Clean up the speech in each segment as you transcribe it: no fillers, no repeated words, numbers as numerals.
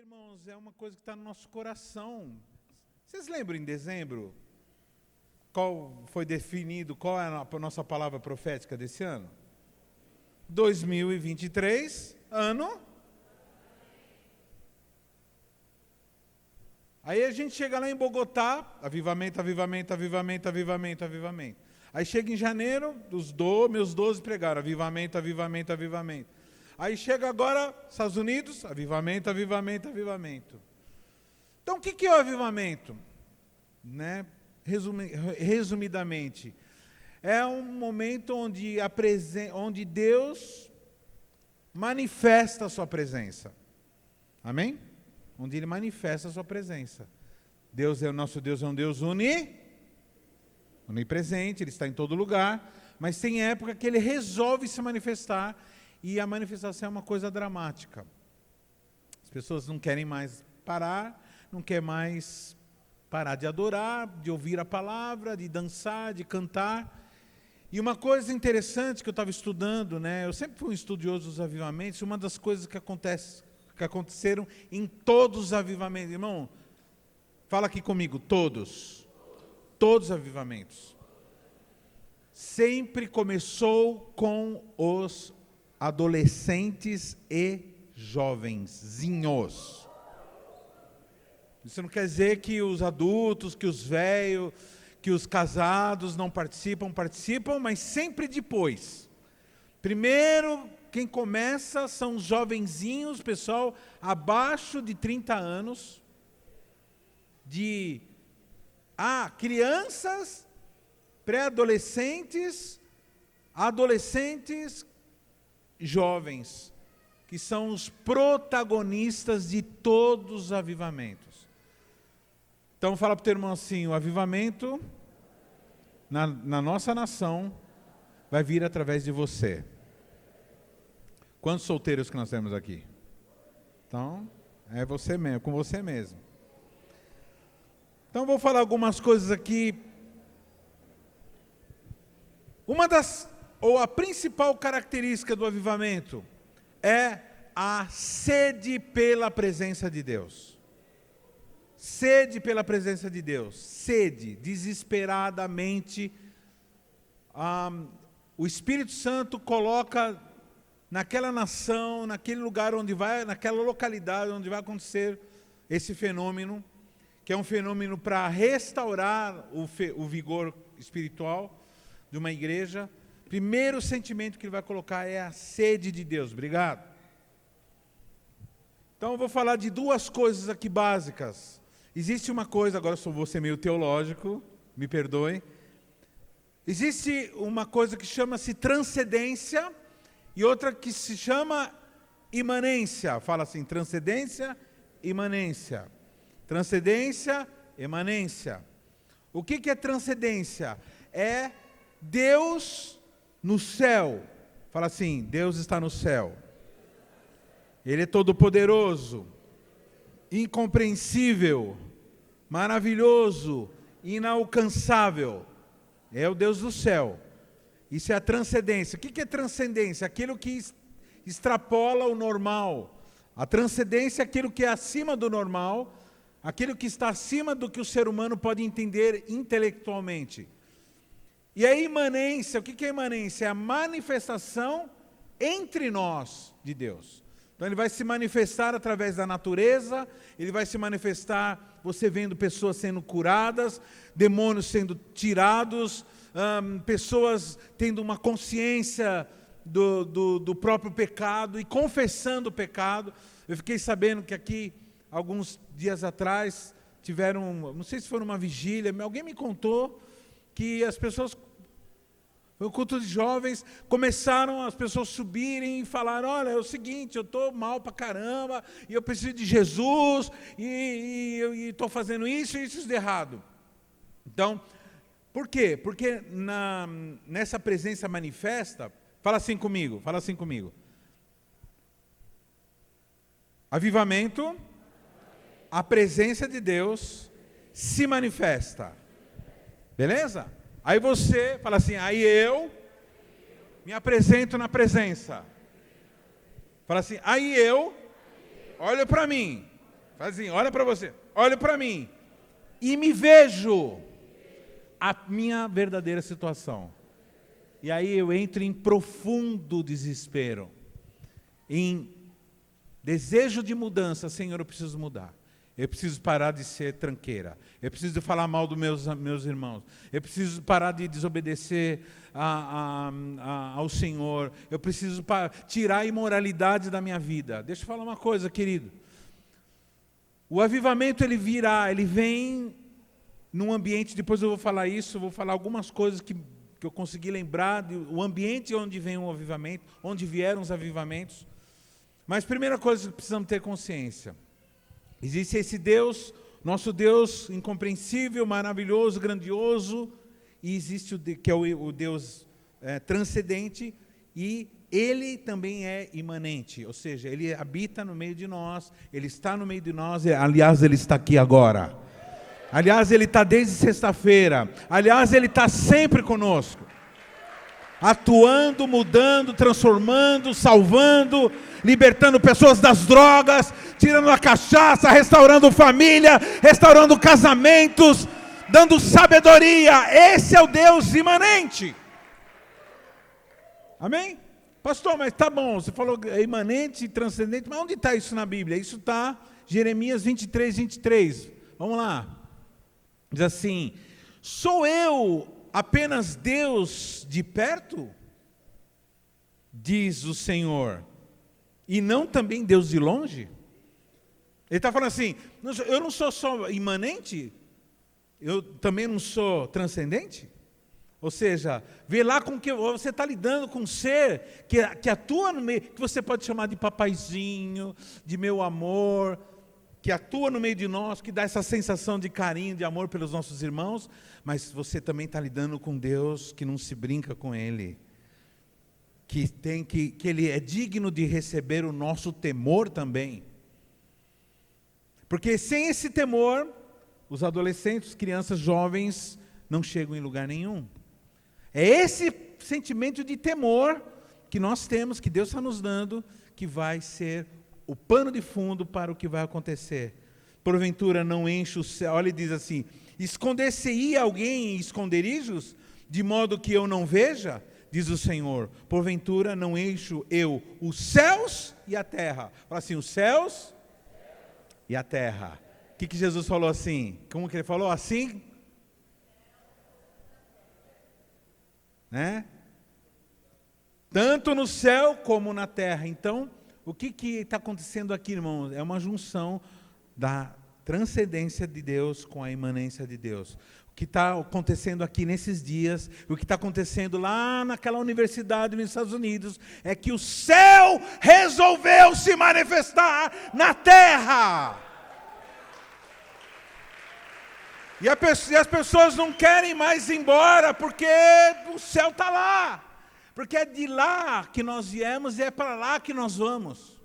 irmãos, é uma coisa que está no nosso coração. Vocês lembram em dezembro qual foi definido, qual é a nossa palavra profética desse ano? 2023, ano. Aí a gente chega lá em Bogotá, avivamento, avivamento, avivamento, avivamento, avivamento. Aí chega em janeiro, meus 12 pregaram, avivamento, avivamento, avivamento. Aí chega agora, Estados Unidos, avivamento, avivamento, avivamento. Então o que é o avivamento? Né? Resumidamente, é um momento onde Deus manifesta a sua presença. Amém? Onde Ele manifesta a sua presença. O nosso Deus é um Deus onipresente, Ele está em todo lugar, mas tem época que Ele resolve se manifestar, e a manifestação é uma coisa dramática. As pessoas não querem mais parar, não querem mais parar de adorar, de ouvir a palavra, de dançar, de cantar. E uma coisa interessante que eu estava estudando, né? Eu sempre fui um estudioso dos avivamentos, uma das coisas que aconteceram em todos os avivamentos. Irmão, fala aqui comigo, todos os avivamentos. Sempre começou com os adolescentes e jovenzinhos. Isso não quer dizer que os adultos, que os velhos, que os casados não participam, mas sempre depois. Primeiro, quem começa são os jovenzinhos, pessoal abaixo de 30 anos, crianças, pré-adolescentes, adolescentes, jovens, que são os protagonistas de todos os avivamentos. Então fala para o teu irmão assim, o avivamento na nossa nação vai vir através de você. Quantos solteiros que nós temos aqui? Então, é você mesmo, com você mesmo. Então vou falar algumas coisas aqui. A principal característica do avivamento é a sede pela presença de Deus. Sede pela presença de Deus. Sede, desesperadamente. O Espírito Santo coloca naquela nação, naquele lugar naquela localidade onde vai acontecer esse fenômeno, que é um fenômeno para restaurar o vigor espiritual de uma igreja. Primeiro sentimento que ele vai colocar é a sede de Deus. Obrigado. Então eu vou falar de duas coisas aqui básicas. Existe uma coisa, agora eu vou ser meio teológico, me perdoem. Existe uma coisa que chama-se transcendência e outra que se chama imanência. Fala assim, transcendência, imanência. Transcendência, imanência. O que é transcendência? É Deus no céu. Fala assim, Deus está no céu. Ele é todo-poderoso, incompreensível, maravilhoso, inalcançável. É o Deus do céu. Isso é a transcendência. O que é transcendência? Aquilo que extrapola o normal. A transcendência é aquilo que é acima do normal, aquilo que está acima do que o ser humano pode entender intelectualmente. E a imanência, o que é imanência? É a manifestação entre nós de Deus. Então ele vai se manifestar através da natureza, ele vai se manifestar, você vendo pessoas sendo curadas, demônios sendo tirados, pessoas tendo uma consciência do próprio pecado e confessando o pecado. Eu fiquei sabendo que aqui, alguns dias atrás, tiveram, não sei se foi numa vigília, alguém me contou, que as pessoas, foi um culto de jovens, começaram as pessoas subirem e falaram, olha, é o seguinte, eu estou mal pra caramba, e eu preciso de Jesus, e estou fazendo isso e isso de errado. Então, por quê? Porque nessa presença manifesta, fala assim comigo, avivamento, a presença de Deus se manifesta. Beleza? Aí você fala assim, aí eu me apresento na presença. Fala assim, aí eu olho para mim Faz assim, olha para você, olha para mim. E me vejo a minha verdadeira situação. E aí eu entro em profundo desespero, em desejo de mudança. Senhor, eu preciso mudar. Eu preciso parar de ser tranqueira. Eu preciso falar mal dos meus irmãos. Eu preciso parar de desobedecer ao Senhor. Eu preciso tirar a imoralidade da minha vida. Deixa eu falar uma coisa, querido. O avivamento, ele vem num ambiente, depois eu vou falar isso, eu vou falar algumas coisas que eu consegui lembrar, o ambiente onde vem o avivamento, onde vieram os avivamentos. Mas primeira coisa que precisamos ter consciência, existe esse Deus, nosso Deus incompreensível, maravilhoso, grandioso, e existe que é o Deus transcendente, e Ele também é imanente, ou seja, Ele habita no meio de nós, Ele está no meio de nós, aliás, Ele está aqui agora. Aliás, Ele está desde sexta-feira, aliás, Ele está sempre conosco, atuando, mudando, transformando, salvando, libertando pessoas das drogas, tirando a cachaça, restaurando família, restaurando casamentos, dando sabedoria. Esse é o Deus imanente. Amém? Pastor, mas tá bom, você falou imanente e transcendente, mas onde está isso na Bíblia? Isso está Jeremias 23, 23. Vamos lá. Diz assim: sou eu apenas Deus de perto? Diz o Senhor, e não também Deus de longe? Ele está falando assim, eu não sou só imanente, eu também não sou transcendente? Ou seja, vê lá com que você está lidando com um ser que atua no meio, que você pode chamar de papaizinho, de meu amor, que atua no meio de nós, que dá essa sensação de carinho, de amor pelos nossos irmãos, mas você também está lidando com Deus que não se brinca com Ele, que Ele é digno de receber o nosso temor também. Porque sem esse temor, os adolescentes, crianças, jovens, não chegam em lugar nenhum. É esse sentimento de temor que nós temos, que Deus está nos dando, que vai ser o pano de fundo para o que vai acontecer. Porventura não enche o céu. Olha, ele diz assim: esconder-se-ia alguém em esconderijos, de modo que eu não veja, diz o Senhor. Porventura não encho eu os céus e a terra. Fala assim, os céus e a terra. O que Jesus falou assim? Como que ele falou? Assim? Né? Tanto no céu como na terra. Então, o que está acontecendo aqui, irmãos? É uma junção da transcendência de Deus com a imanência de Deus. O que está acontecendo aqui nesses dias, o que está acontecendo lá naquela universidade nos Estados Unidos, é que o céu resolveu se manifestar na terra. E as pessoas não querem mais ir embora, porque o céu está lá. Porque é de lá que nós viemos e é para lá que nós vamos.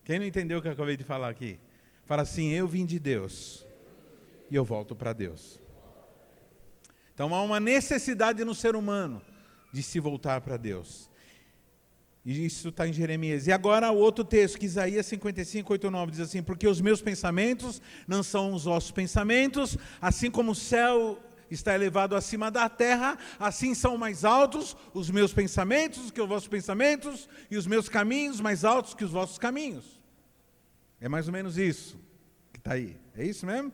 Quem não entendeu o que eu acabei de falar aqui? Fala assim, eu vim de Deus e eu volto para Deus. Então há uma necessidade no ser humano de se voltar para Deus. E isso está em Jeremias. E agora o outro texto, que Isaías 55, 8, 9, diz assim: porque os meus pensamentos não são os vossos pensamentos, assim como o céu está elevado acima da terra, assim são mais altos os meus pensamentos que os vossos pensamentos, e os meus caminhos mais altos que os vossos caminhos. É mais ou menos isso que está aí. É isso mesmo?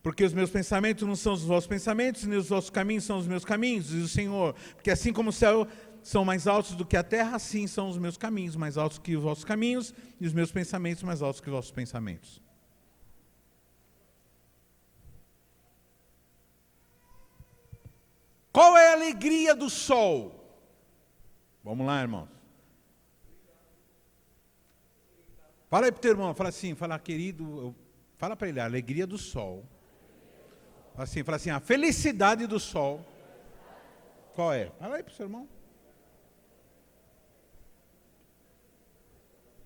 Porque os meus pensamentos não são os vossos pensamentos, nem os vossos caminhos são os meus caminhos, diz o Senhor. Porque assim como o céu são mais altos do que a terra, assim são os meus caminhos mais altos que os vossos caminhos, e os meus pensamentos mais altos que os vossos pensamentos. Qual é a alegria do sol? Vamos lá, irmãos. Fala aí para o teu irmão, fala assim, querido, fala para ele, a alegria do sol. Fala assim, a felicidade do sol. Qual é? Fala aí para o seu irmão.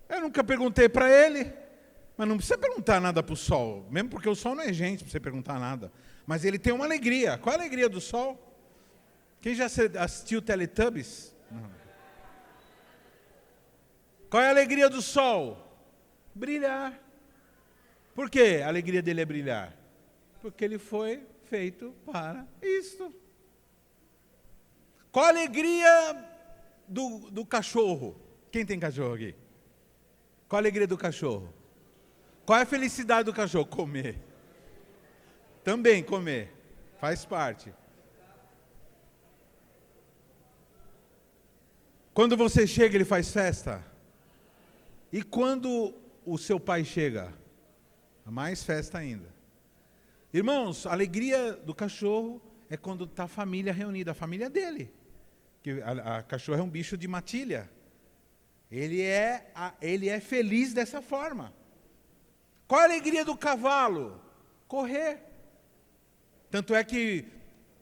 Eu nunca perguntei para ele, mas não precisa perguntar nada para o sol, mesmo porque o sol não é gente para você perguntar nada. Mas ele tem uma alegria. Qual é a alegria do sol? Quem já assistiu Teletubbies? Não. Qual é a alegria do sol? Brilhar. Por que a alegria dele é brilhar? Porque ele foi feito para isto. Qual a alegria do cachorro? Quem tem cachorro aqui? Qual a alegria do cachorro? Qual é a felicidade do cachorro? Comer. Também comer. Faz parte. Quando você chega, ele faz festa. E quando o seu pai chega? Mais festa ainda. Irmãos, a alegria do cachorro é quando está a família reunida, a família dele. Que a cachorro é um bicho de matilha. Ele é feliz dessa forma. Qual a alegria do cavalo? Correr. Tanto é que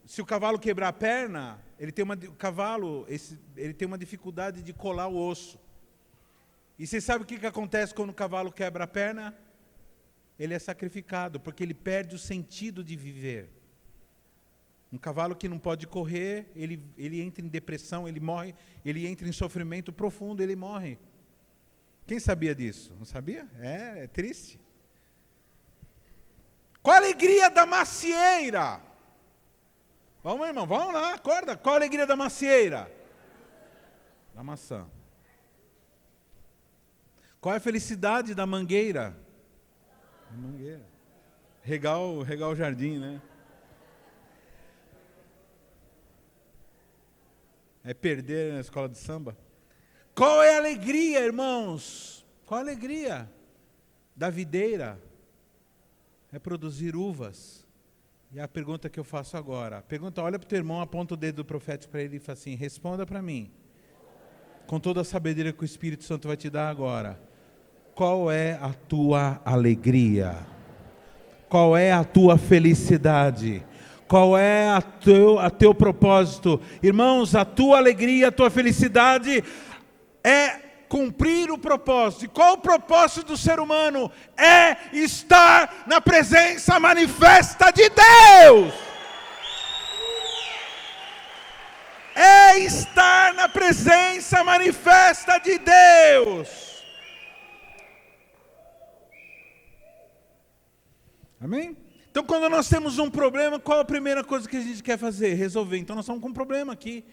se o cavalo quebrar a perna, ele tem uma dificuldade de colar o osso. E você sabe o que acontece quando o cavalo quebra a perna? Ele é sacrificado, porque ele perde o sentido de viver. Um cavalo que não pode correr, ele entra em depressão, ele morre, ele entra em sofrimento profundo, ele morre. Quem sabia disso? Não sabia? É triste. Qual a alegria da macieira? Vamos, irmão, vamos lá, acorda. Qual a alegria da macieira? Da maçã. Qual é a felicidade da mangueira? A mangueira. Regar o jardim, né? É perder na escola de samba. Qual é a alegria, irmãos? Qual a alegria da videira? É produzir uvas. E a pergunta que eu faço agora, olha para o teu irmão, aponta o dedo do profeta para ele e fala assim, responda para mim, com toda a sabedoria que o Espírito Santo vai te dar agora. Qual é a tua alegria? Qual é a tua felicidade? Qual é a teu propósito? Irmãos, a tua alegria, a tua felicidade é cumprir o propósito. E qual o propósito do ser humano? É estar na presença manifesta de Deus. É estar na presença manifesta de Deus. Amém? Então, quando nós temos um problema, qual a primeira coisa que a gente quer fazer? Resolver. Então, nós estamos com um problema aqui.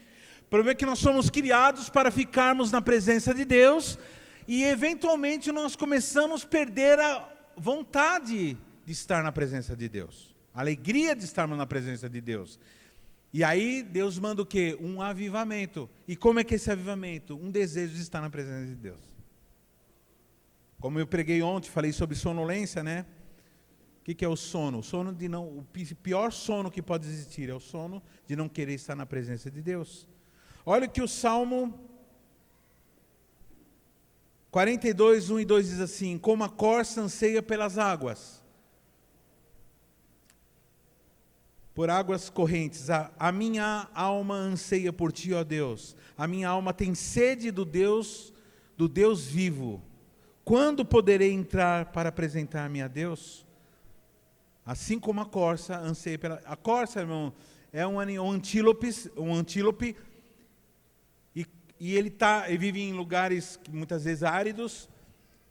O problema é que nós somos criados para ficarmos na presença de Deus e, eventualmente, nós começamos a perder a vontade de estar na presença de Deus. A alegria de estarmos na presença de Deus. E aí, Deus manda o quê? Um avivamento. E como é que é esse avivamento? Um desejo de estar na presença de Deus. Como eu preguei ontem, falei sobre sonolência, né? O que é o sono? O pior sono que pode existir é o sono de não querer estar na presença de Deus. Olha que o Salmo 42, 1 e 2 diz assim, como a corça anseia pelas águas, por águas correntes, a minha alma anseia por ti, ó Deus. A minha alma tem sede do Deus vivo. Quando poderei entrar para apresentar-me a Deus? Assim como a corça anseia pela... A corça, irmão, é um antílope, e ele vive em lugares muitas vezes áridos,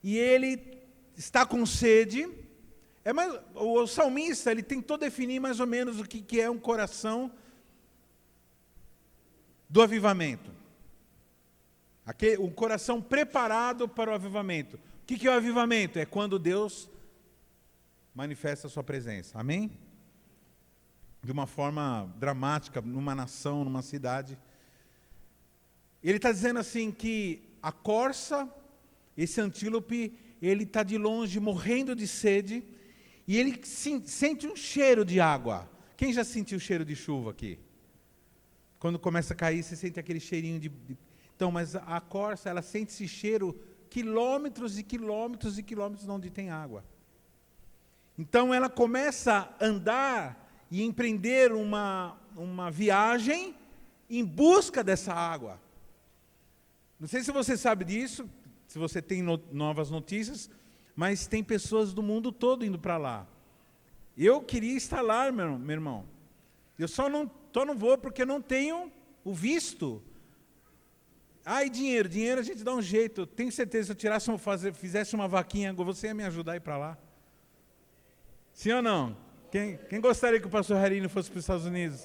e ele está com sede. O salmista, ele tentou definir mais ou menos o que é um coração do avivamento. Um coração preparado para o avivamento. O que é o avivamento? É quando Deus manifesta a sua presença. Amém? De uma forma dramática, numa nação, numa cidade. Ele está dizendo assim que a corça, esse antílope, ele está de longe morrendo de sede e ele sente um cheiro de água. Quem já sentiu o cheiro de chuva aqui? Quando começa a cair, você sente aquele cheirinho de... Então, mas a corça, ela sente esse cheiro quilômetros e quilômetros e quilômetros de onde tem água. Então ela começa a andar e empreender uma viagem em busca dessa água. Não sei se você sabe disso, se você tem novas notícias, mas tem pessoas do mundo todo indo para lá. Eu queria estar lá, meu irmão. Eu só não vou porque não tenho o visto. E dinheiro a gente dá um jeito. Tenho certeza, se eu fizesse uma vaquinha, você ia me ajudar a ir para lá. Sim ou não? Quem gostaria que o pastor Rairinho fosse para os Estados Unidos?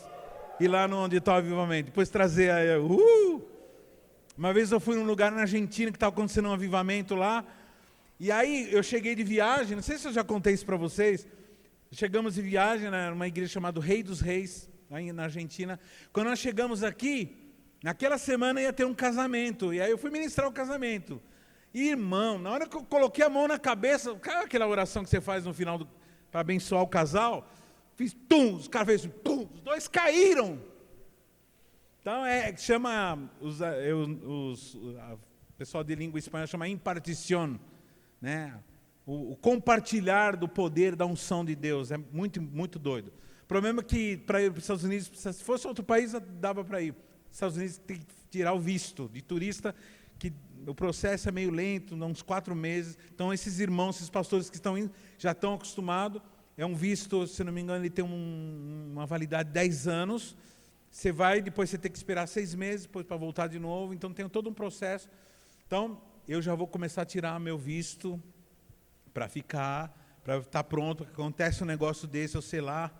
Ir lá onde está o avivamento, depois trazer aí, Uma vez eu fui num lugar na Argentina que estava acontecendo um avivamento lá, e aí eu cheguei de viagem, não sei se eu já contei isso para vocês, chegamos de viagem numa igreja chamada Rei dos Reis, lá na Argentina. Quando nós chegamos aqui, naquela semana ia ter um casamento, e aí eu fui ministrar o casamento. E, irmão, na hora que eu coloquei a mão na cabeça, aquela oração que você faz no final para abençoar o casal, fiz tum, os caras fez tum, os dois caíram. Então chama o pessoal de língua espanhola chama impartição, né? O compartilhar do poder da unção de Deus é muito, muito doido. O problema é que para ir para os Estados Unidos, se fosse outro país, dava para ir. Os Estados Unidos tem que tirar o visto de turista, que o processo é meio lento, uns 4 meses. Então esses irmãos, esses pastores que estão indo, já estão acostumados. É um visto, se não me engano, ele tem uma validade de 10 anos. Você vai, depois você tem que esperar 6 meses, depois para voltar de novo. Então tem todo um processo. Então eu já vou começar a tirar meu visto para ficar, para estar pronto. Acontece um negócio desse, eu sei lá,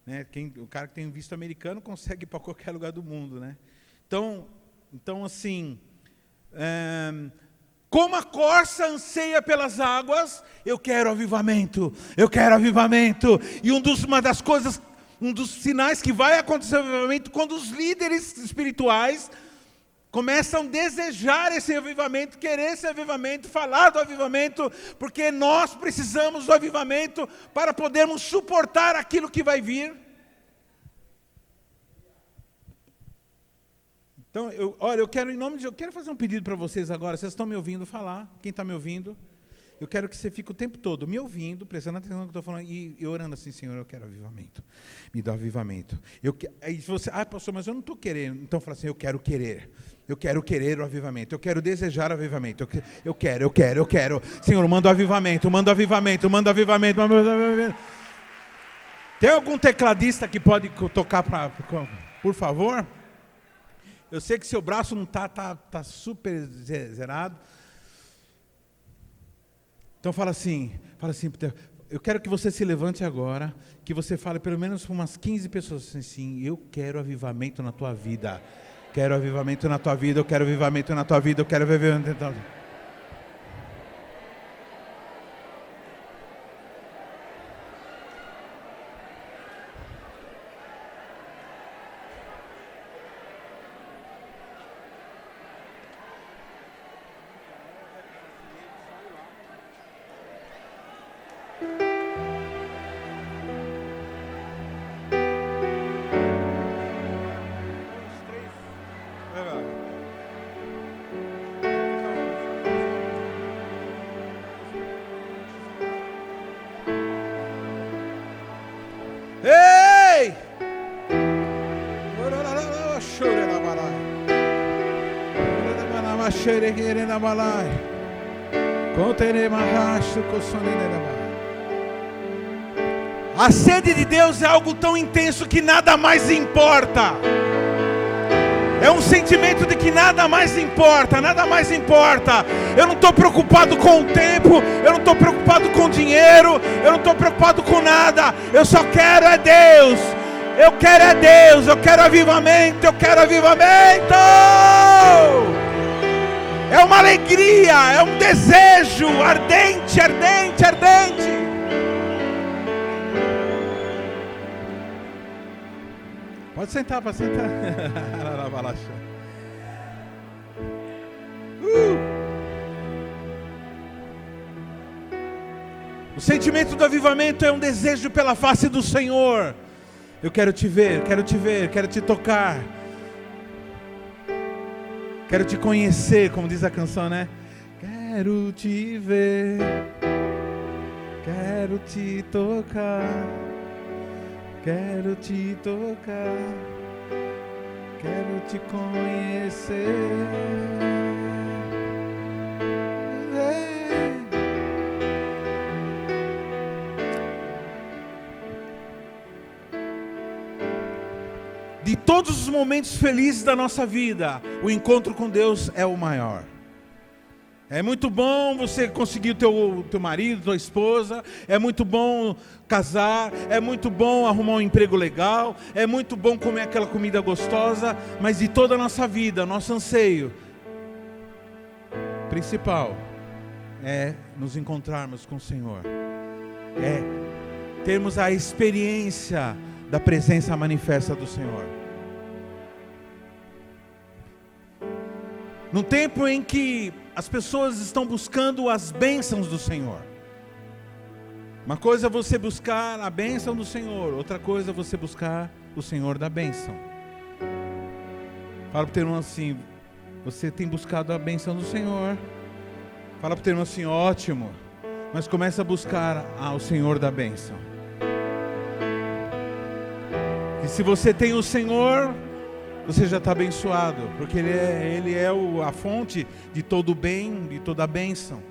né? O cara que tem visto americano consegue ir para qualquer lugar do mundo, né? Então assim, como a corça anseia pelas águas, eu quero avivamento, eu quero avivamento. E um dos sinais que vai acontecer o avivamento, quando os líderes espirituais começam a desejar esse avivamento, querer esse avivamento, falar do avivamento, porque nós precisamos do avivamento para podermos suportar aquilo que vai vir. Então, eu quero, em nome de Deus, eu quero fazer um pedido para vocês agora. Vocês estão me ouvindo falar? Quem está me ouvindo? Eu quero que você fique o tempo todo me ouvindo, prestando atenção no que eu estou falando, e orando assim: Senhor, eu quero avivamento. Me dá avivamento. Aí você, pastor, mas eu não estou querendo. Então fala assim: eu quero querer. Eu quero querer o avivamento. Eu quero desejar o avivamento. Eu quero. Senhor, manda o avivamento, manda o avivamento, manda o avivamento, manda o avivamento. Tem algum tecladista que pode tocar, por favor? Eu sei que seu braço não tá super zerado. Então fala assim, eu quero que você se levante agora, que você fale pelo menos para umas 15 pessoas assim: eu quero avivamento na tua vida. Quero avivamento na tua vida, eu quero avivamento na tua vida, eu quero avivamento na tua vida. A sede de Deus é algo tão intenso que nada mais importa. É um sentimento de que nada mais importa, nada mais importa. Eu não estou preocupado com o tempo, eu não estou preocupado com o dinheiro, eu não estou preocupado com nada. Eu só quero é Deus. Eu quero é Deus, eu quero avivamento, eu quero avivamento. É uma alegria, é um desejo ardente, ardente, ardente. Pode sentar, pode sentar. O sentimento do avivamento é um desejo pela face do Senhor. Eu quero te ver, quero te tocar. Quero te conhecer, como diz a canção, né? Quero te ver, quero te tocar, quero te tocar, quero te conhecer. De todos os momentos felizes da nossa vida, o encontro com Deus é o maior. É muito bom você conseguir o teu marido, tua esposa. É muito bom casar. É muito bom arrumar um emprego legal. É muito bom comer aquela comida gostosa. Mas de toda a nossa vida, nosso anseio principal é nos encontrarmos com o Senhor. É termos a experiência da presença manifesta do Senhor. No tempo em que as pessoas estão buscando as bênçãos do Senhor. Uma coisa é você buscar a bênção do Senhor, outra coisa é você buscar o Senhor da bênção. Fala para o teu irmão assim: você tem buscado a bênção do Senhor. Fala para o teu irmão assim: ótimo, mas começa a buscar o Senhor da bênção. E se você tem o Senhor, você já está abençoado, porque Ele é a fonte de todo o bem, de toda a bênção.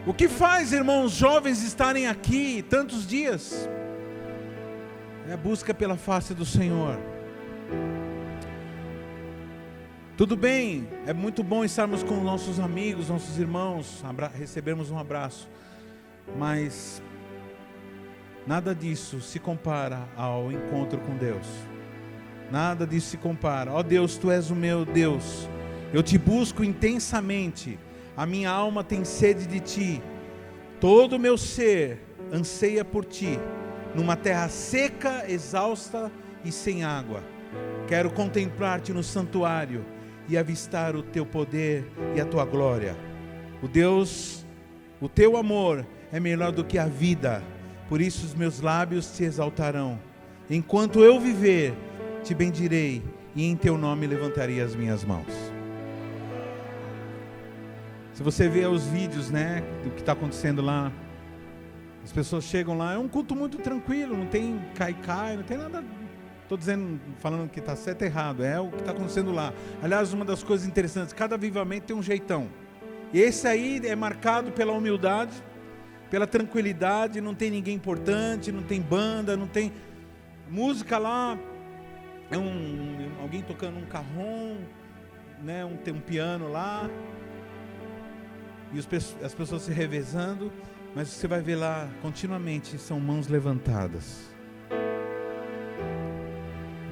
O que faz, irmãos jovens, estarem aqui tantos dias? É a busca pela face do Senhor. Tudo bem, é muito bom estarmos com nossos amigos, nossos irmãos, recebermos um abraço, mas nada disso se compara ao encontro com Deus. Nada disso se compara. Ó Deus, Tu és o meu Deus. Eu Te busco intensamente. A minha alma tem sede de Ti. Todo o meu ser anseia por Ti. Numa terra seca, exausta e sem água. Quero contemplar-Te no santuário e avistar o Teu poder e a Tua glória. O Teu amor é melhor do que a vida. Por isso os meus lábios Te exaltarão. Enquanto eu viver, Te bendirei e em Teu nome levantarei as minhas mãos. Se você vê os vídeos, né, do que está acontecendo lá, as pessoas chegam lá, é um culto muito tranquilo, não tem cai, não tem nada. Estou falando que está certo e errado, é o que está acontecendo lá. Aliás, uma das coisas interessantes, cada avivamento tem um jeitão. E esse aí é marcado pela humildade, pela tranquilidade, não tem ninguém importante, não tem banda, não tem música lá. É alguém tocando um carrom, né? Tem um piano lá, e as pessoas se revezando, mas você vai ver lá, continuamente, são mãos levantadas.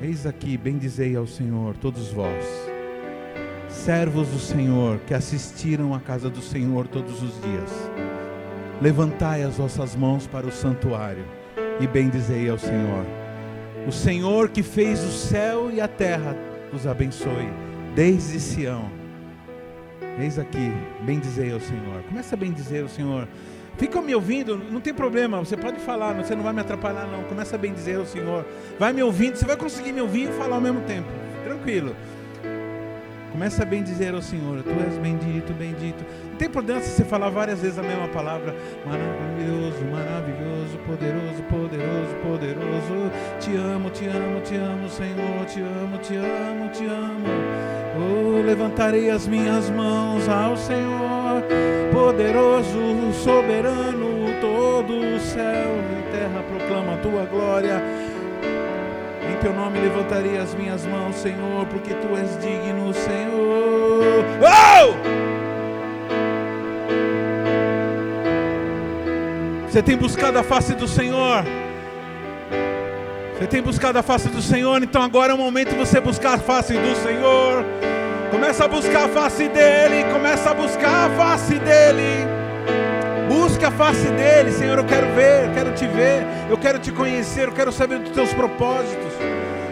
Eis aqui, bendizei ao Senhor, todos vós, servos do Senhor, que assistiram à casa do Senhor todos os dias. Levantai as vossas mãos para o santuário, e bendizei ao Senhor. O Senhor que fez o céu e a terra vos abençoe, desde Sião. Eis aqui, bendizei ao Senhor. Começa a bendizer o Senhor. Fica me ouvindo, não tem problema, você pode falar, você não vai me atrapalhar não. Começa a bendizer ao Senhor. Vai me ouvindo, você vai conseguir me ouvir e falar ao mesmo tempo. Tranquilo. Começa a bendizer ao Senhor. Tu és bendito, bendito. Não tem importância você falar várias vezes a mesma palavra. Maravilhoso, maravilhoso, poderoso, poderoso, poderoso. Te amo, te amo, te amo, Senhor. Te amo, te amo, te amo. Oh, levantarei as minhas mãos ao Senhor, poderoso, soberano. Todo o céu e terra proclama a tua glória. Em Teu nome levantarei as minhas mãos, Senhor, porque Tu és digno, Senhor. Oh! Você tem buscado a face do Senhor? Você tem buscado a face do Senhor? Então agora é o momento de você buscar a face do Senhor. Começa a buscar a face dEle. Começa a buscar a face dEle. Busque a face dEle. Senhor, eu quero ver, eu quero Te ver, eu quero Te conhecer, eu quero saber dos Teus propósitos.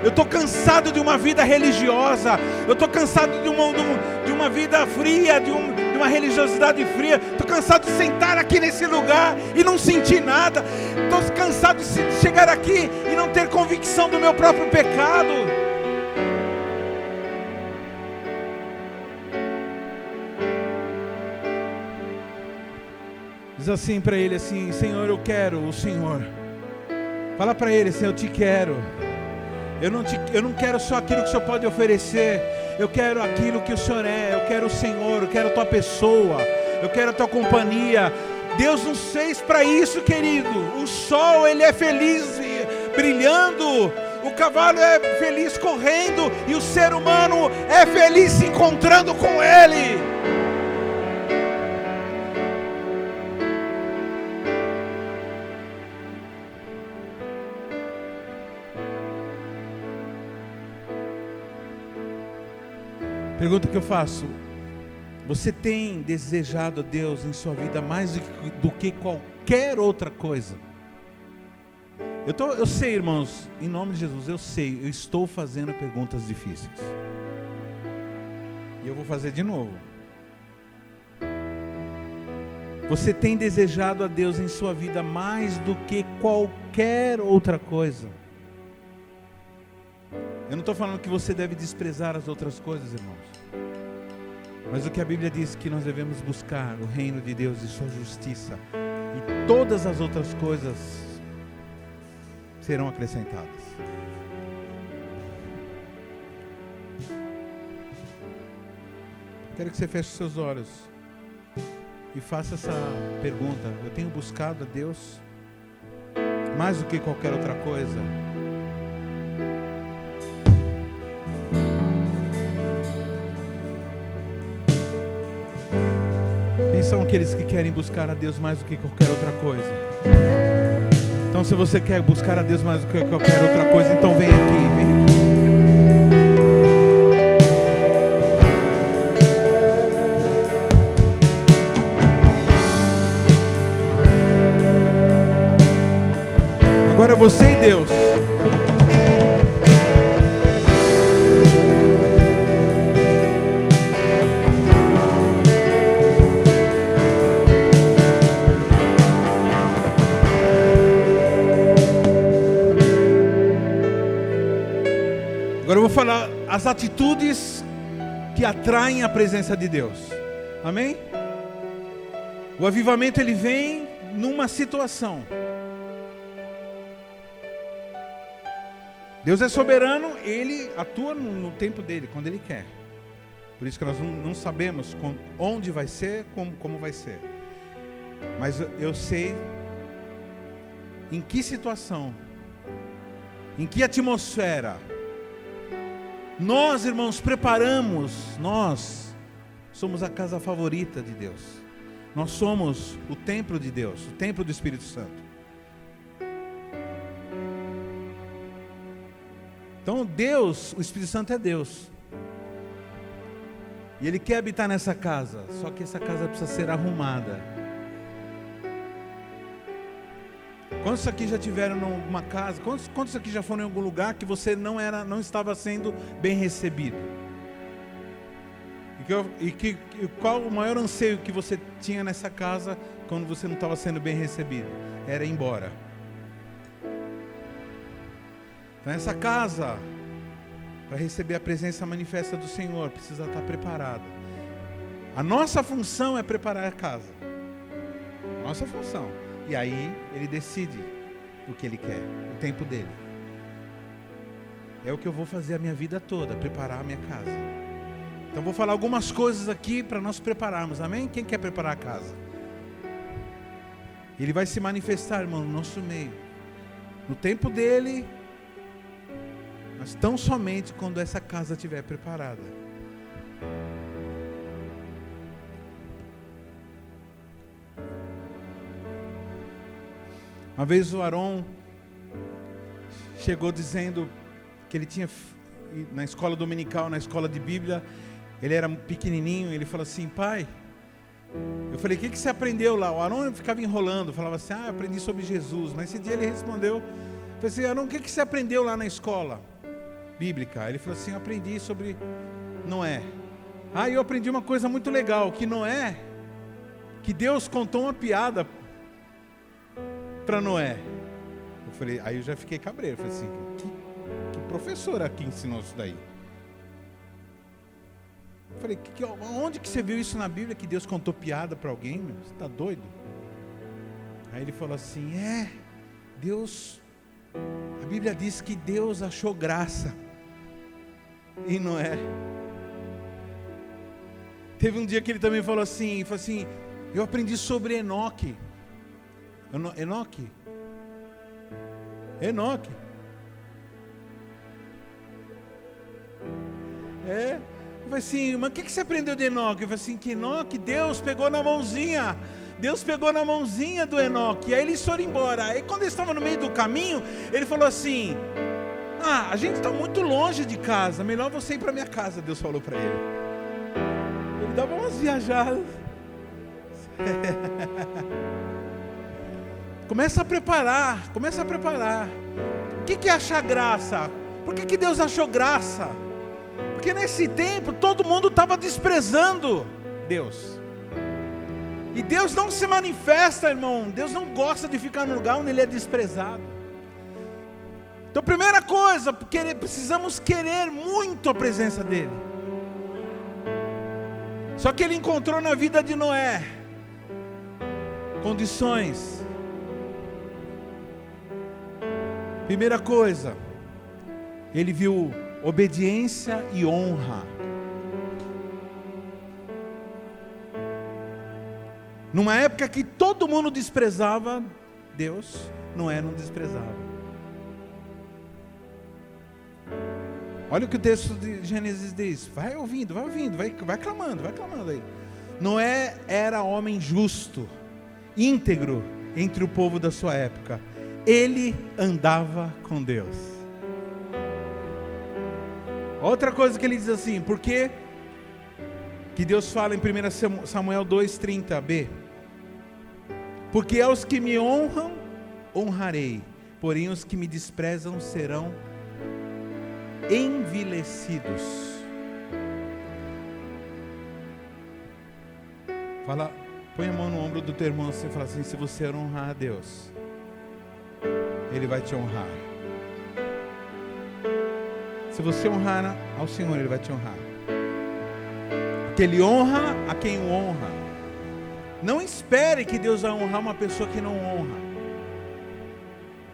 Eu estou cansado de uma vida religiosa. Eu estou cansado de uma vida fria, de uma religiosidade fria. Estou cansado de sentar aqui nesse lugar e não sentir nada. Estou cansado de chegar aqui e não ter convicção do meu próprio pecado. Diz assim para Ele assim: Senhor, eu quero o Senhor. Fala para Ele assim: eu Te quero. Eu não quero só aquilo que o Senhor pode oferecer. Eu quero aquilo que o Senhor é. Eu quero o Senhor, eu quero a Tua pessoa, eu quero a Tua companhia. Deus nos fez para isso, querido. O sol, ele é feliz brilhando, o cavalo é feliz correndo, e o ser humano é feliz se encontrando com Ele. Pergunta que eu faço: você tem desejado a Deus em sua vida mais do que qualquer outra coisa? Eu sei, irmãos, em nome de Jesus, eu estou fazendo perguntas difíceis. E eu vou fazer de novo. Você tem desejado a Deus em sua vida mais do que qualquer outra coisa? Eu não estou falando que você deve desprezar as outras coisas, irmãos. Mas o que a Bíblia diz que nós devemos buscar o reino de Deus e sua justiça, e todas as outras coisas serão acrescentadas. Quero que você feche seus olhos e faça essa pergunta: eu tenho buscado a Deus mais do que qualquer outra coisa? Quem são aqueles que querem buscar a Deus mais do que qualquer outra coisa? Então, se você quer buscar a Deus mais do que qualquer outra coisa, então vem aqui, vem aqui. Agora é você e Deus. Agora eu vou falar as atitudes que atraem a presença de Deus. Amém? O avivamento, ele vem numa situação. Deus é soberano, Ele atua no tempo dele, quando Ele quer. Por isso que nós não sabemos onde vai ser, como vai ser. Mas eu sei em que situação, em que atmosfera. Nós, irmãos, nós somos a casa favorita de Deus. Nós somos o templo de Deus, o templo do Espírito Santo. Então Deus, o Espírito Santo é Deus. E Ele quer habitar nessa casa. Só que essa casa precisa ser arrumada. Quantos aqui já tiveram em alguma casa? Quantos aqui já foram em algum lugar que você não estava sendo bem recebido? Qual o maior anseio que você tinha nessa casa quando você não estava sendo bem recebido? Era ir embora. Então essa casa, para receber a presença manifesta do Senhor, precisa estar preparada. A nossa função é preparar a casa. Nossa função. E aí Ele decide o que Ele quer, o tempo dele. É o que eu vou fazer a minha vida toda, preparar a minha casa. Então vou falar algumas coisas aqui para nós prepararmos, amém? Quem quer preparar a casa? Ele vai se manifestar, irmão, no nosso meio. No tempo dele, mas tão somente quando essa casa estiver preparada. Uma vez o Aron chegou dizendo que ele tinha, na escola dominical, na escola de Bíblia, ele era pequenininho, ele falou assim: pai, eu falei, o que você aprendeu lá? O Aron ficava enrolando, falava assim: eu aprendi sobre Jesus. Mas esse dia ele respondeu, eu falei assim: Aron, o que você aprendeu lá na escola bíblica? Ele falou assim: eu aprendi sobre Noé. Eu aprendi uma coisa muito legal, que Noé, que Deus contou uma piada para Noé. Eu falei, aí eu já fiquei cabreiro, falei assim, que professor aqui ensinou isso daí? Eu falei, onde que você viu isso na Bíblia, que Deus contou piada para alguém? Meu? Você está doido? Aí ele falou assim, Deus, a Bíblia diz que Deus achou graça em Noé. Teve um dia que ele também falou assim, eu aprendi sobre Enoque. Enoque. Eu falei assim, mas o que você aprendeu de Enoque? Eu falei assim, que Enoque, Deus pegou na mãozinha do Enoque, e aí eles foram embora. Aí quando eles estavam no meio do caminho, ele falou assim, a gente está muito longe de casa, melhor você ir para minha casa, Deus falou para ele. dava umas viajadas. Começa a preparar. O que é achar graça? Por que Deus achou graça? Porque nesse tempo todo mundo estava desprezando Deus. E Deus não se manifesta, irmão. Deus não gosta de ficar no lugar onde Ele é desprezado. Então, primeira coisa, precisamos querer muito a presença dEle. Só que Ele encontrou na vida de Noé condições. Primeira coisa, Ele viu obediência e honra. Numa época que todo mundo desprezava Deus, Noé não desprezava. Olha o que o texto de Gênesis diz. Vai ouvindo, vai clamando aí. Noé era homem justo, íntegro entre o povo da sua época. Ele andava com Deus. Outra coisa que ele diz assim, porque que Deus fala em 1 Samuel 2:30b. Porque aos que me honram, honrarei, porém os que me desprezam serão envilecidos. Fala, põe a mão no ombro do teu irmão e fala assim: se você honrar a Deus, Ele vai te honrar. Se você honrar ao Senhor, Ele vai te honrar. Porque Ele honra a quem o honra. Não espere que Deus vai honrar uma pessoa que não honra.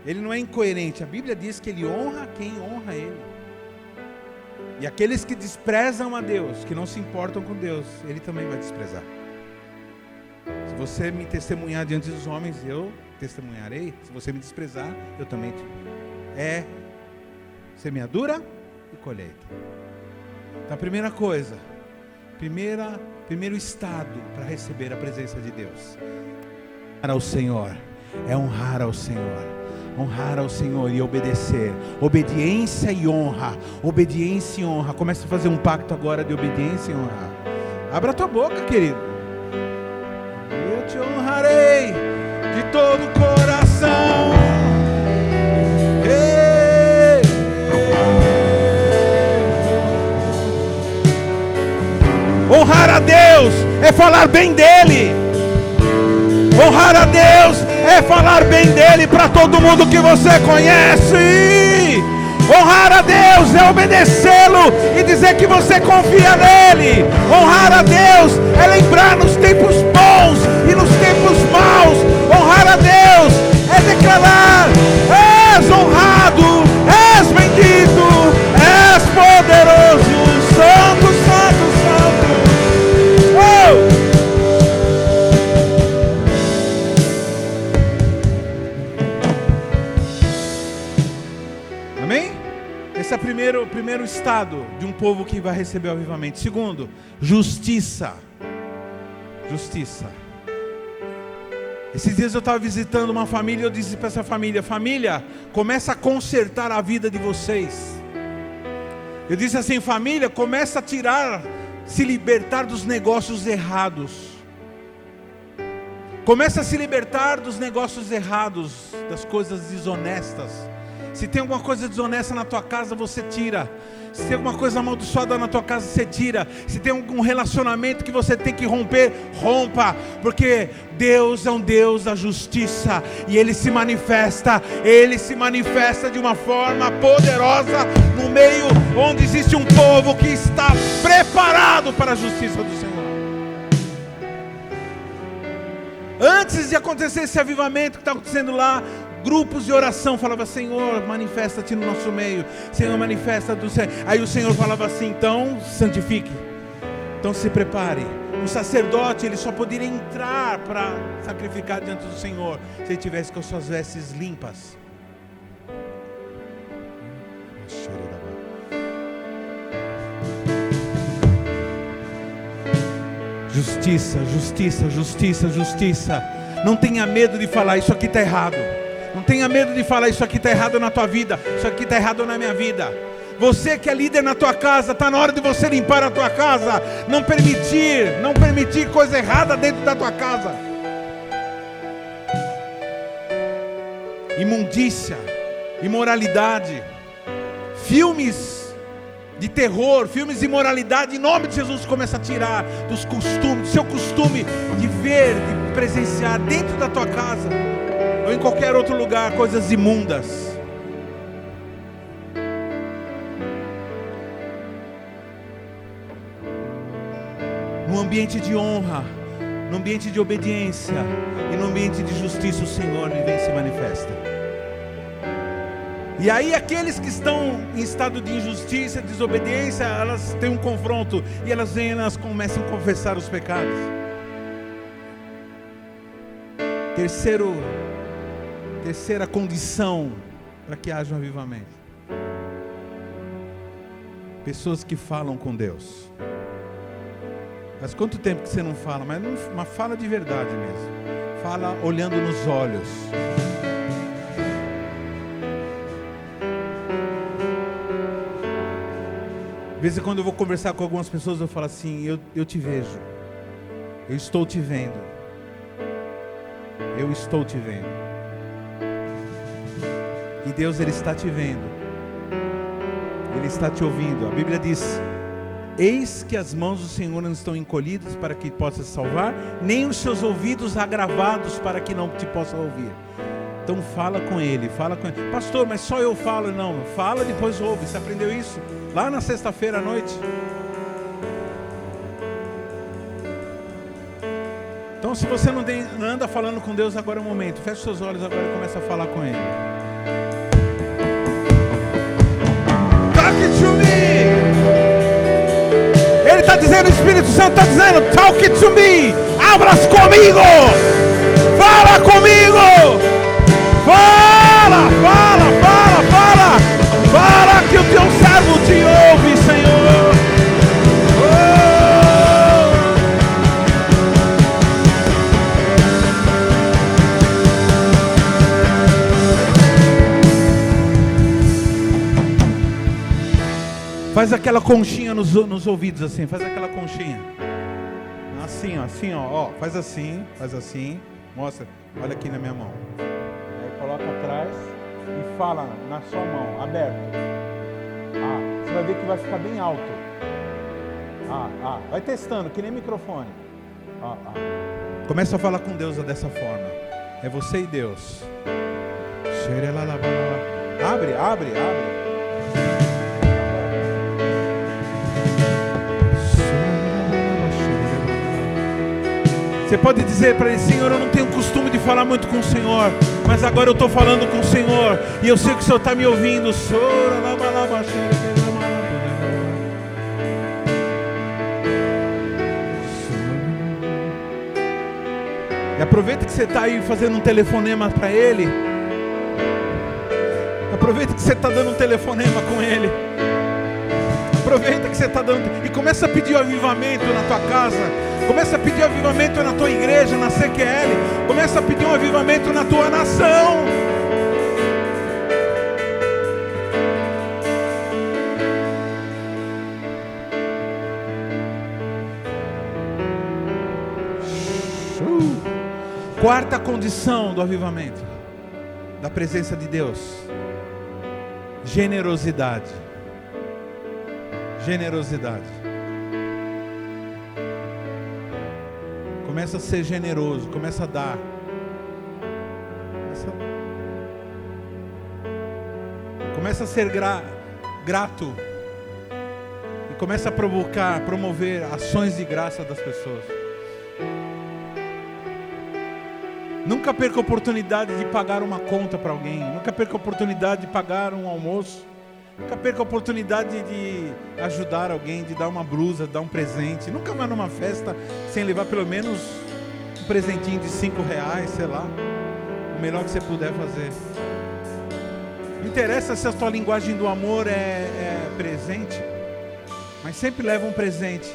Ele não é incoerente. A Bíblia diz que Ele honra quem honra Ele. E aqueles que desprezam a Deus, que não se importam com Deus, Ele também vai desprezar. Se você me testemunhar diante dos homens, eu testemunharei. Se você me desprezar, eu também te... É semeadura e colheita. Então a primeira coisa, primeiro estado para receber a presença de Deus, honrar ao Senhor, é honrar ao Senhor. Honrar ao Senhor e obedecer. Obediência e honra. Obediência e honra. Comece a fazer um pacto agora de obediência e honra. Abra a tua boca, querido. Eu te honrarei de todo o coração. Ei, honrar a Deus é falar bem dEle. Honrar a Deus é falar bem dEle para todo mundo que você conhece. Honrar a Deus é obedecê-lo e dizer que você confia nele. Honrar a Deus é lembrar nos tempos bons e nos tempos maus. Honrar a Deus é declarar: és honrado, és bendito, és poderoso, santo, santo, santo. Oh! Esse é o primeiro estado de um povo que vai receber o avivamento. Segundo, justiça. Justiça. Esses dias eu estava visitando uma família e eu disse para essa família: família, começa a consertar a vida de vocês. Eu disse assim: família, começa a se libertar dos negócios errados. Começa a se libertar dos negócios errados, das coisas desonestas. Se tem alguma coisa desonesta na tua casa, você tira. Se tem alguma coisa amaldiçoada na tua casa, você tira. Se tem algum relacionamento que você tem que romper, rompa. Porque Deus é um Deus da justiça. E Ele se manifesta de uma forma poderosa no meio onde existe um povo que está preparado para a justiça do Senhor. Antes de acontecer esse avivamento que está acontecendo lá, grupos de oração falava: Senhor, manifesta-te no nosso meio. Senhor, manifesta do céu. Aí o Senhor falava assim: então santifique, então se prepare. O sacerdote, ele só poderia entrar para sacrificar diante do Senhor se ele tivesse com as suas vestes limpas. Justiça, justiça, justiça, justiça. Não tenha medo de falar: isso aqui está errado. Não tenha medo de falar: isso aqui está errado na tua vida, isso aqui está errado na minha vida. Você que é líder na tua casa, está na hora de você limpar a tua casa. Não permitir coisa errada dentro da tua casa. Imundícia, imoralidade, filmes de terror, filmes de imoralidade, em nome de Jesus, começa a tirar dos costumes, do seu costume de ver, de presenciar dentro da tua casa ou em qualquer outro lugar, coisas imundas. No ambiente de honra, no ambiente de obediência e no ambiente de justiça, o Senhor vem se manifesta. E aí aqueles que estão em estado de injustiça, desobediência, elas têm um confronto e elas vêm e elas começam a confessar os pecados. Terceira condição para que haja um avivamento: pessoas que falam com Deus. Faz quanto tempo que você não fala? Mas fala de verdade mesmo. Fala olhando nos olhos. De vez em quando eu vou conversar com algumas pessoas, eu falo assim: eu te vejo, eu estou te vendo, eu estou te vendo. E Deus, Ele está te vendo, Ele está te ouvindo. A Bíblia diz: eis que as mãos do Senhor não estão encolhidas para que possa salvar, nem os seus ouvidos agravados para que não te possa ouvir. Então fala com Ele. Pastor, mas só eu falo? Não, fala, depois ouve. Você aprendeu isso lá na sexta-feira à noite? Então, se você não anda falando com Deus, agora é o momento. Feche seus olhos agora e começa a falar com Ele. Talk to me. Ele está dizendo, o Espírito Santo está dizendo: talk to me. Hablas comigo. Fala comigo. Fala, fala, fala, fala. Fala que o teu servo te ouve, Senhor. Faz aquela conchinha nos ouvidos assim, faz aquela conchinha. Assim, ó, faz assim, mostra, olha aqui na minha mão. Coloca atrás e fala na sua mão, aberto. Você vai ver que vai ficar bem alto. Vai testando, que nem microfone. Começa a falar com Deus dessa forma. É você e Deus. Abre. Você pode dizer para Ele: Senhor, eu não tenho costume de falar muito com o Senhor, mas agora eu estou falando com o Senhor, e eu sei que o Senhor está me ouvindo. E aproveita que você está aí fazendo um telefonema para Ele. Aproveita que você está dando um telefonema com Ele. Aproveita que você está dando e começa a pedir o avivamento na tua casa. Começa a pedir avivamento na tua igreja, na CQL. Começa a pedir um avivamento na tua nação. Quarta condição do avivamento, da presença de Deus: generosidade. Começa a ser generoso, começa a dar. Começa a ser grato. E começa a promover ações de graça das pessoas. Nunca perca a oportunidade de pagar uma conta para alguém. Nunca perca a oportunidade de pagar um almoço. Nunca perca a oportunidade de ajudar alguém, de dar uma blusa, de dar um presente. Nunca vá numa festa sem levar pelo menos um presentinho de R$5, sei lá. O melhor que você puder fazer. Não interessa se a sua linguagem do amor é presente, mas sempre leva um presente.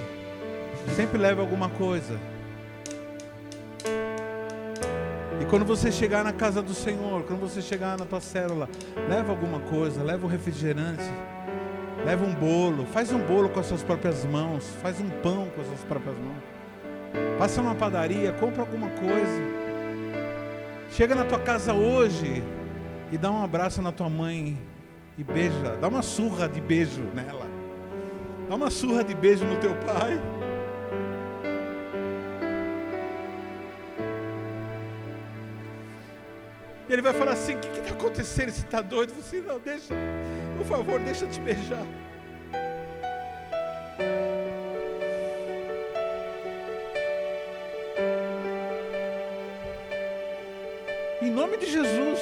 Sempre leva alguma coisa. E quando você chegar na casa do Senhor, quando você chegar na tua célula, leva alguma coisa, leva um refrigerante, Leva um bolo, faz um bolo com as suas próprias mãos, faz um pão com as suas próprias mãos. Passa numa padaria, compra alguma coisa. Chega na tua casa hoje e dá um abraço na tua mãe e beija, dá uma surra de beijo nela. Dá uma surra de beijo no teu pai. E ele vai falar assim: o que está acontecendo? Você está doido? Você não, deixa, por favor, deixa eu te beijar. Em nome de Jesus.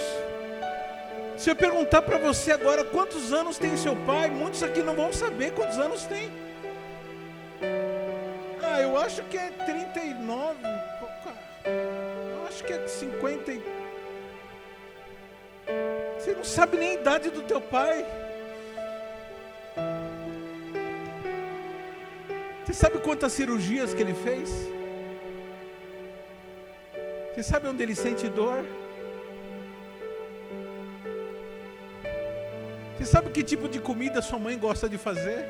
Se eu perguntar para você agora quantos anos tem seu pai, muitos aqui não vão saber quantos anos tem. Ah, eu acho que é 39. Eu acho que é 50. Você não sabe nem a idade do teu pai. Você sabe quantas cirurgias que ele fez? Você sabe onde ele sente dor? Você sabe que tipo de comida sua mãe gosta de fazer?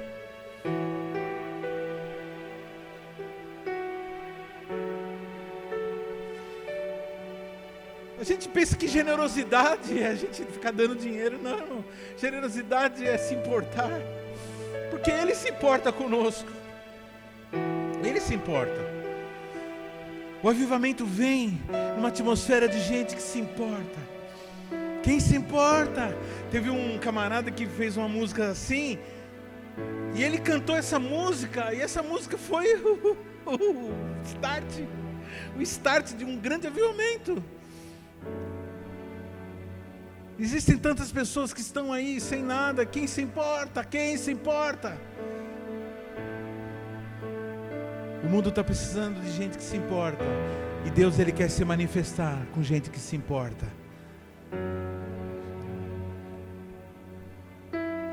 A gente pensa que generosidade é a gente ficar dando dinheiro. Não, generosidade é se importar. Porque Ele se importa conosco. Ele se importa. O avivamento vem numa atmosfera de gente que se importa. Quem se importa? Teve um camarada que fez uma música assim, e ele cantou essa música, e essa música foi o start de um grande avivamento. Existem tantas pessoas que estão aí sem nada. Quem se importa? Quem se importa? O mundo está precisando de gente que se importa, e Deus, Ele quer se manifestar com gente que se importa.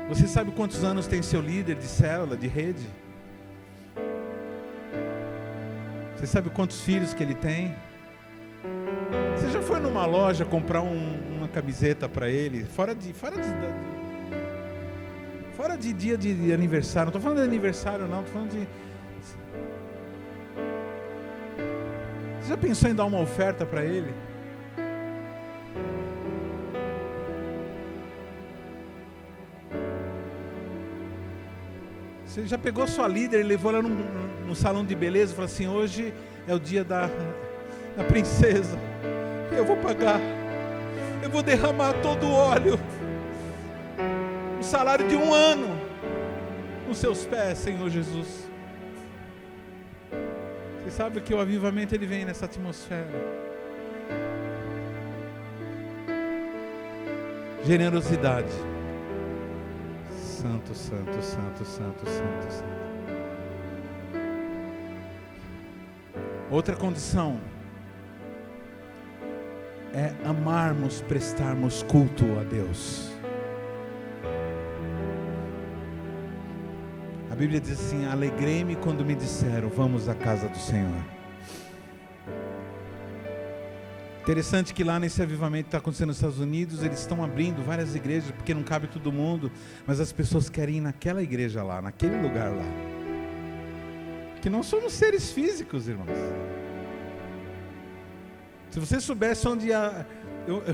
Você sabe quantos anos tem seu líder de célula, de rede? Você sabe quantos filhos que ele tem? Você já foi numa loja comprar uma camiseta para ele? Fora de dia de aniversário. Não estou falando de aniversário não, estou falando de... Você já pensou em dar uma oferta para ele? Você já pegou sua líder e levou ela no salão de beleza e falou assim: hoje é o dia da princesa, eu vou pagar, eu vou derramar todo o óleo, o salário de um ano nos seus pés, Senhor Jesus. Você sabe que o avivamento ele vem nessa atmosfera. Generosidade. Santo, santo, santo, santo, santo, santo. Outra condição é amarmos, prestarmos culto a Deus. A Bíblia diz assim: alegrei-me quando me disseram, vamos à casa do Senhor. Interessante que lá nesse avivamento que está acontecendo nos Estados Unidos, eles estão abrindo várias igrejas, porque não cabe todo mundo, mas as pessoas querem ir naquela igreja lá, naquele lugar lá. Que não somos seres físicos, irmãos. Se você soubesse onde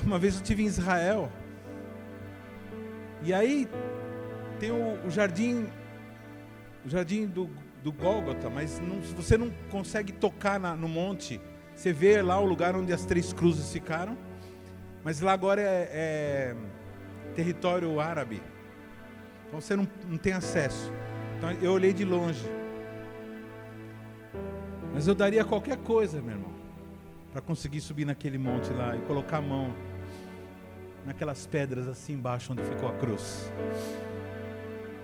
uma vez eu estive em Israel, e aí tem o jardim do Gólgota, mas você não consegue tocar no monte. Você vê lá o lugar onde as 3 cruzes ficaram, mas lá agora é território árabe, então você não tem acesso. Então eu olhei de longe, mas eu daria qualquer coisa, meu irmão, para conseguir subir naquele monte lá e colocar a mão naquelas pedras assim embaixo onde ficou a cruz.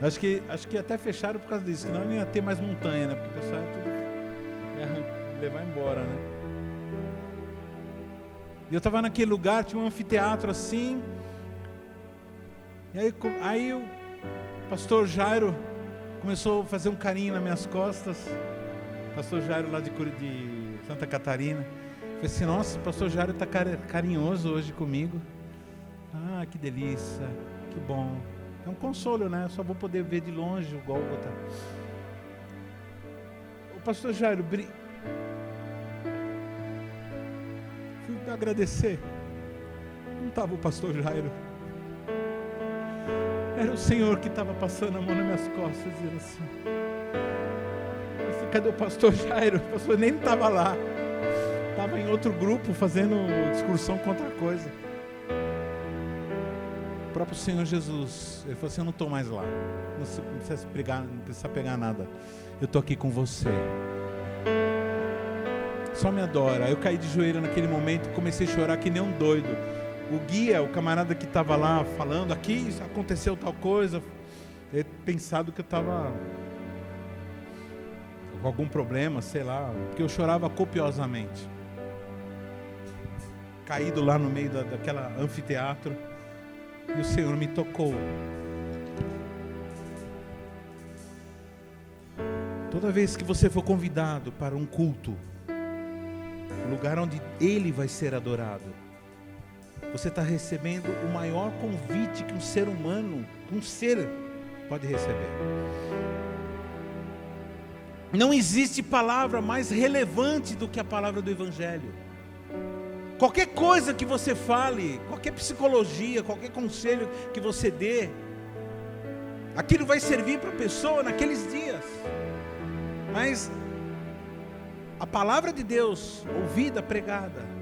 Acho que até fecharam por causa disso, senão não ia ter mais montanha, né? Porque o pessoal ia levar embora, né? E eu estava naquele lugar, tinha um anfiteatro assim, e aí o pastor Jairo começou a fazer um carinho nas minhas costas. Pastor Jairo lá de Santa Catarina. Eu falei assim: nossa, o pastor Jairo está carinhoso hoje comigo. Ah, que delícia, que bom. É um consolo, né? Eu só vou poder ver de longe o Gólgota. O pastor Jairo, fui agradecer. Não estava o pastor Jairo. Era o Senhor que estava passando a mão nas minhas costas, dizendo assim: cadê o pastor Jairo? O pastor nem estava lá. Estava em outro grupo fazendo discussão com outra coisa. O próprio Senhor Jesus, Ele falou assim: eu não estou mais lá. Não precisa brigar, não precisa pegar nada. Eu estou aqui com você. Só me adora. Aí eu caí de joelho naquele momento, comecei a chorar que nem um doido. O guia, o camarada que estava lá falando, aqui aconteceu tal coisa, ele pensado que eu estava com algum problema, sei lá, porque eu chorava copiosamente. Caído lá no meio daquela anfiteatro, e o Senhor me tocou. Toda vez que você for convidado para um culto, um lugar onde Ele vai ser adorado, você está recebendo o maior convite que um ser humano, um ser, pode receber. Não existe palavra mais relevante do que a palavra do Evangelho. Qualquer coisa que você fale, qualquer psicologia, qualquer conselho que você dê, aquilo vai servir para a pessoa naqueles dias. Mas a palavra de Deus, ouvida, pregada,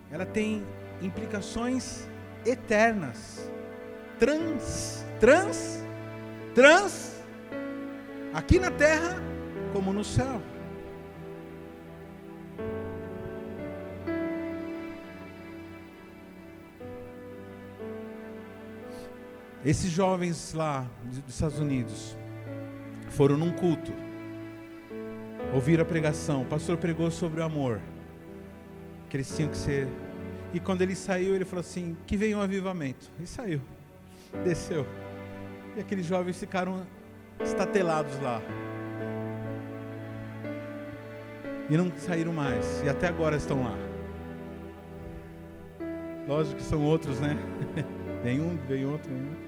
ela tem implicações eternas, aqui na terra como no céu. Esses jovens lá dos Estados Unidos foram num culto, ouviram a pregação, o pastor pregou sobre o amor, que eles tinham que ser. E quando ele saiu, ele falou assim: que venha um avivamento. E saiu, desceu. E aqueles jovens ficaram estatelados lá. E não saíram mais. E até agora estão lá. Lógico que são outros, né? Vem um, vem outro, vem outro.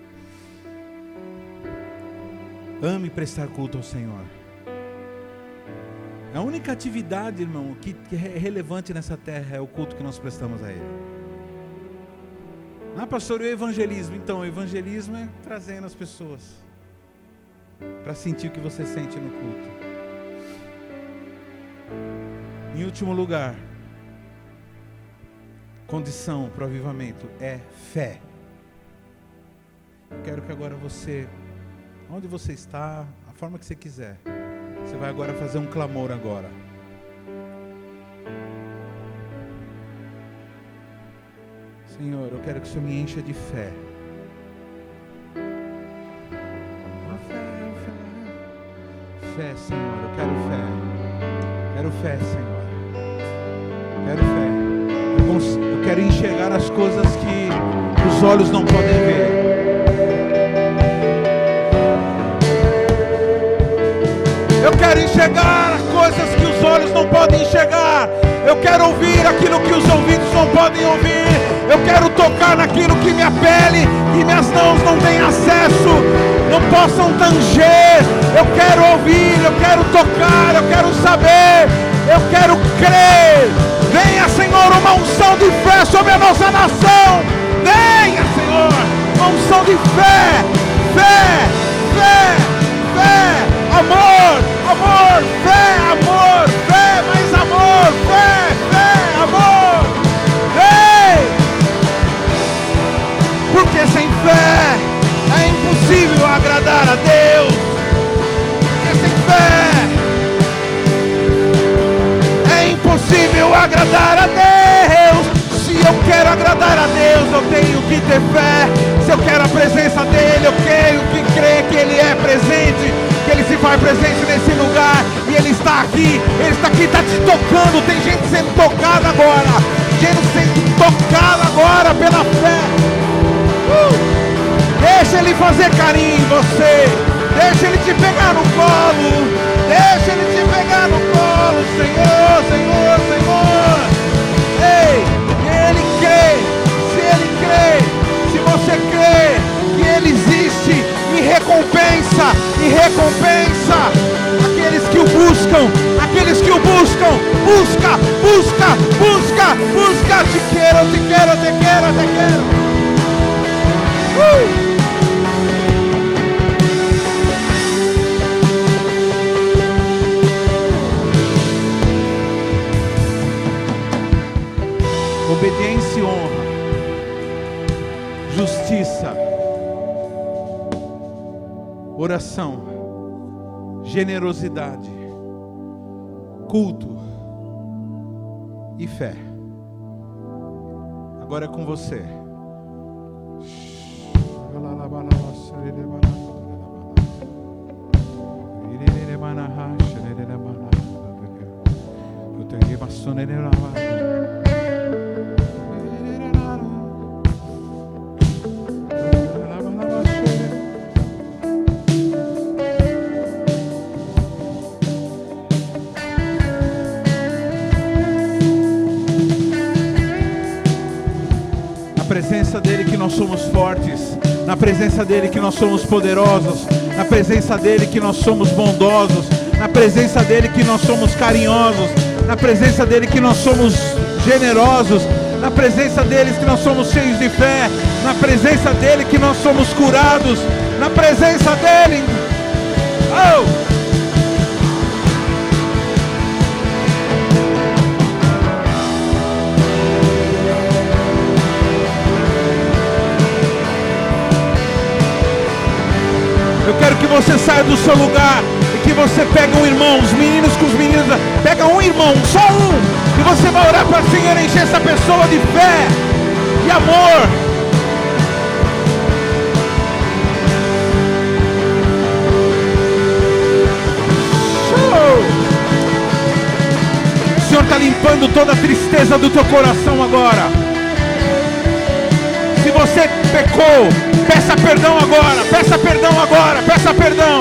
Ame prestar culto ao Senhor. A única atividade, irmão, que é relevante nessa terra é o culto que nós prestamos a Ele. Ah, pastor, e o evangelismo? Então, o evangelismo é trazendo as pessoas para sentir o que você sente no culto. Em último lugar, condição para o avivamento é fé. Eu quero que agora você, onde você está, a forma que você quiser, você vai agora fazer um clamor agora. Senhor, eu quero que o Senhor me encha de fé. Uma fé. Fé, Senhor, eu quero fé. Quero fé, Senhor. Quero fé. Eu quero enxergar as coisas que os olhos não podem ver. Eu quero enxergar coisas que os olhos não podem enxergar. Eu quero ouvir aquilo que os ouvidos não podem ouvir. Eu quero tocar naquilo que minha pele e minhas mãos não têm acesso, não possam tanger. Eu quero ouvir, eu quero tocar, eu quero saber, eu quero crer. Venha, Senhor, uma unção de fé sobre a nossa nação. Venha, Senhor, uma unção de fé, fé, fé, fé. Amor, amor, fé, amor, fé, mais amor, fé, fé, amor. Vem! Porque sem fé é impossível agradar a Deus. Porque sem fé é impossível agradar a Deus. Se eu quero agradar a Deus, eu tenho que ter fé. Se eu quero a presença dEle, eu tenho que crer que Ele é presente, que Ele se faz presente nesse lugar. E Ele está aqui, está te tocando. Tem gente sendo tocada agora, gente sendo tocada agora pela fé. Deixa Ele fazer carinho em você, deixa Ele te pegar no colo, deixa Ele te pegar no colo. Senhor, Senhor, Senhor. Ei, Ele crê, se Ele crê, se você obediência e honra, justiça, oração, generosidade, culto e fé. Agora é com você. Na presença dele que nós somos fortes, na presença dele que nós somos poderosos, na presença dele que nós somos bondosos, na presença dele que nós somos carinhosos, na presença dele que nós somos generosos, na presença dele que nós somos cheios de fé, na presença dele que nós somos curados, na presença dele. Oh! Eu quero que você saia do seu lugar e que você pegue um irmão, os meninos com os meninos, pega um irmão, só um, e você vai orar para o Senhor encher essa pessoa de fé, de amor. O Senhor está limpando toda a tristeza do teu coração agora. Se você pecou, peça perdão agora, peça perdão agora, peça perdão.